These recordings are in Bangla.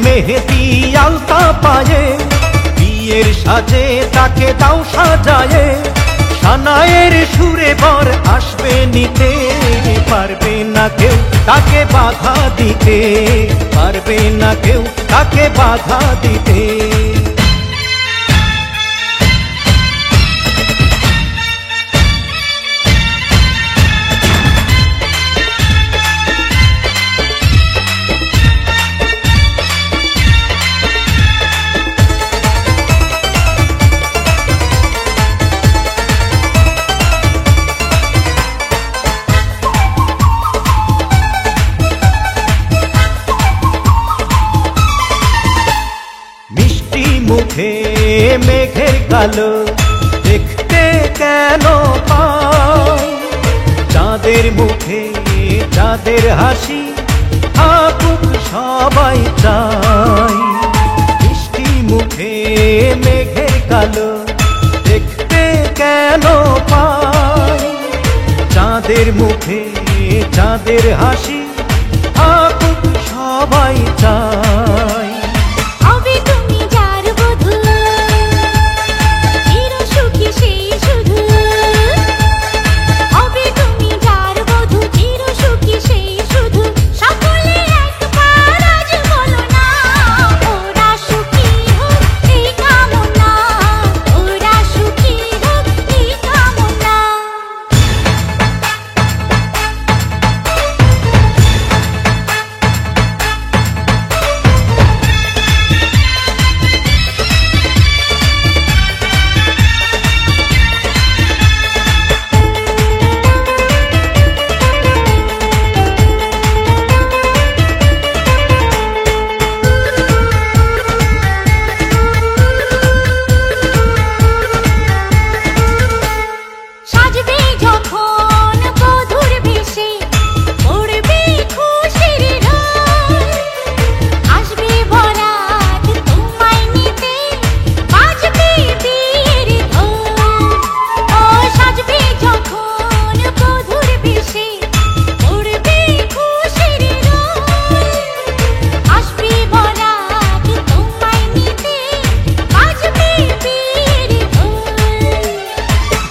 মেহেদি আলতা পায়ে, বিয়ের সাজে তাকে দাও সাজায়ে, সানায়ের সুরে বর আসবে নিতে, পারবে না কেউ তাকে বাধা দিতে, পারবে না কেউ তাকে বাধা দিতে। মুখে মেঘের কালো দেখতে কেন পাই, চাঁদের মুখে চাঁদের হাসি থাকুক সবাই চাই। মিষ্টি মুখে মেঘের কালো দেখতে কেন পাই, চাঁদের মুখে চাঁদের হাসি থাকুক সবাই চাই।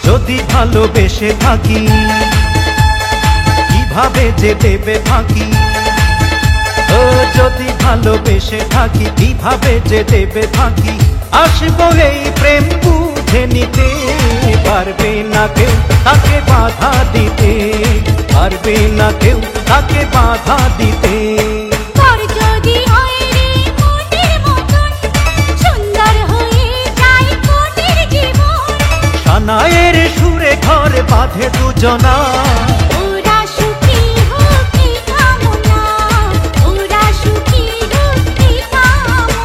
যদি ভালোবেসে থাকি কিভাবে যে দেবে ফাঁকি, ও যদি ভালোবেসে থাকি কিভাবে যে দেবে ফাঁকি, আসবো এই প্রেম বুঝে নিতে, পারবে না কেউ তাকে বাধা দিতে, পারবে না কেউ তাকে বাধা দিতে। সানায়ের সুরে ঘর বাঁধে দুজনা,